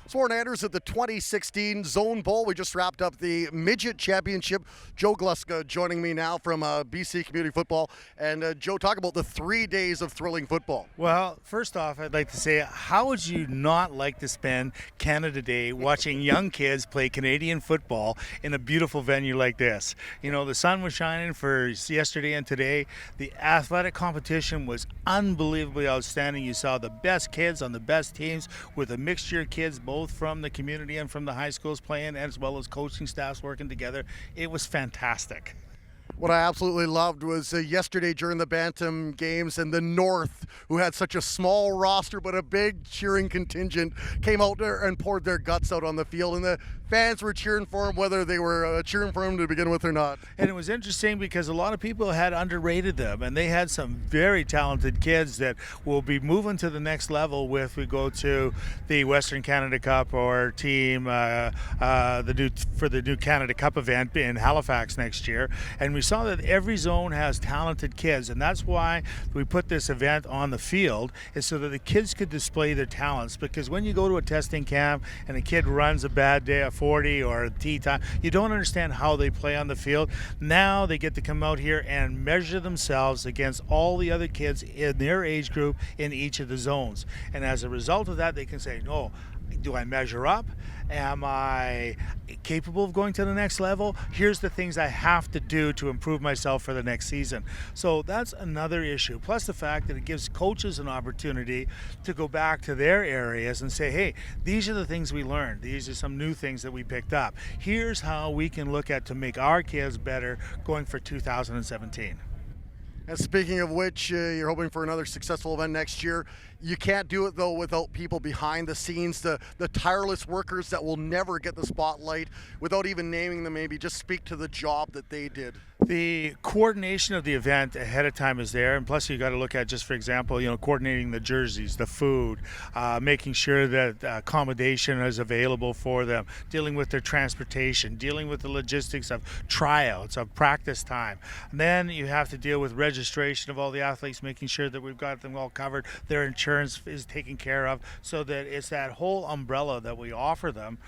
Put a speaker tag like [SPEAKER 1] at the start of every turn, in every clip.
[SPEAKER 1] Sworn Anders at the 2016 Zone Bowl. We just wrapped up the Midget Championship. Joe Gluska joining me now from BC Community Football. And Joe, talk about the 3 days of thrilling football.
[SPEAKER 2] Well, first off, I'd like to say, how would you not like to spend Canada Day watching young kids play Canadian football in a beautiful venue like this? You know, the sun was shining for yesterday and today. The athletic competition was unbelievably outstanding. You saw the best kids on the best teams with a mixture of kids, both from the community and from the high schools playing, as well as coaching staffs working together. It was fantastic.
[SPEAKER 1] What I absolutely loved was yesterday during the Bantam games, and the North, who had such a small roster but a big cheering contingent, came out there and poured their guts out on the field, and the fans were cheering for him whether they were cheering for him to begin with or not.
[SPEAKER 2] And it was interesting because a lot of people had underrated them, and they had some very talented kids that will be moving to the next level if we go to the Western Canada Cup or team for the new Canada Cup event in Halifax next year. And we saw that every zone has talented kids, and that's why we put this event on the field, is so that the kids could display their talents. Because when you go to a testing camp and a kid runs a bad day, a 40 or a tee time, you don't understand how they play on the field. Now they get to come out here and measure themselves against all the other kids in their age group in each of the zones. And as a result of that, they can say, no, do I measure up? Am I capable of going to the next level? Here's the things I have to do to improve myself for the next season. So that's another issue. Plus the fact that it gives coaches an opportunity to go back to their areas and say, hey, these are the things we learned. These are some new things that we picked up. Here's how we can look at to make our kids better going for 2017.
[SPEAKER 1] And speaking of which, you're hoping for another successful event next year. You can't do it, though, without people behind the scenes, the tireless workers that will never get the spotlight. Without even naming them, maybe just speak to the job that they did.
[SPEAKER 2] The coordination of the event ahead of time is there, and plus you got to look at, just for example, coordinating the jerseys, the food, making sure that accommodation is available for them, dealing with their transportation, dealing with the logistics of tryouts, of practice time. And then you have to deal with registration of all the athletes, making sure that we've got them all covered, their insurance is taken care of, so that it's that whole umbrella that we offer them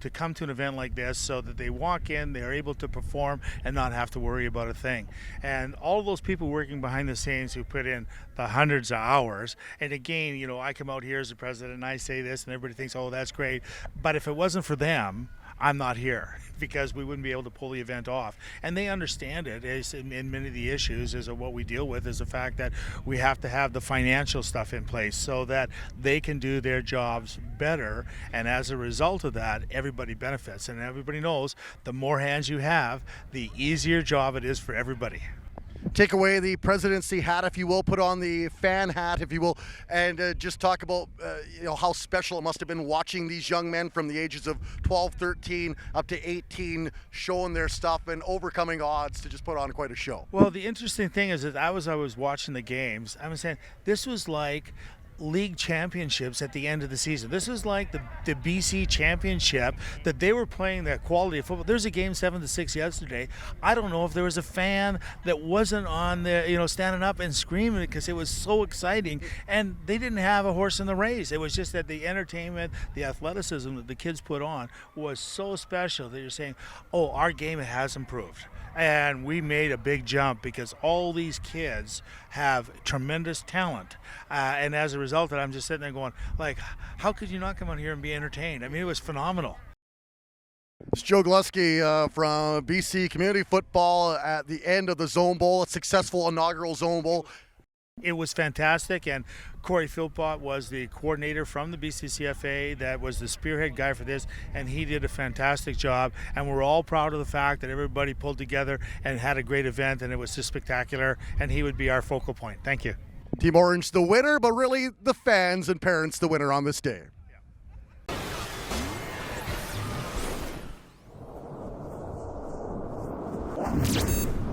[SPEAKER 2] to come to an event like this, so that they walk in, they're able to perform and not have to worry about a thing. And all of those people working behind the scenes who put in the hundreds of hours, and again, I come out here as the president and I say this and everybody thinks, oh, that's great, but if it wasn't for them, I'm not here, because we wouldn't be able to pull the event off. And they understand it. In many of the issues is what we deal with is the fact that we have to have the financial stuff in place so that they can do their jobs better. And as a result of that, everybody benefits. And everybody knows the more hands you have, the easier job it is for everybody.
[SPEAKER 1] Take away the presidency hat, if you will, put on the fan hat, if you will, and just talk about how special it must have been watching these young men from the ages of 12, 13 up to 18 showing their stuff and overcoming odds to just put on quite a show.
[SPEAKER 2] Well, the interesting thing is that I was watching the games, I was saying this was like league championships at the end of the season. This is like the BC championship that they were playing, that quality of football. There's a game 7-6 yesterday. I don't know if there was a fan that wasn't on there, standing up and screaming because it was so exciting, and they didn't have a horse in the race. It was just that the entertainment, the athleticism that the kids put on was so special that you're saying, oh, our game has improved. And we made a big jump because all these kids have tremendous talent. And as a result of it, I'm just sitting there going, how could you not come out here and be entertained? I mean, it was phenomenal.
[SPEAKER 1] It's Joe Gluski from BC Community Football at the end of the Zone Bowl, a successful inaugural Zone Bowl.
[SPEAKER 2] It was fantastic, and Corey Philpott was the coordinator from the BCCFA that was the spearhead guy for this, and he did a fantastic job, and we're all proud of the fact that everybody pulled together and had a great event, and it was just spectacular, and he would be our focal point. Thank you.
[SPEAKER 1] Team Orange the winner, but really the fans and parents the winner on this day.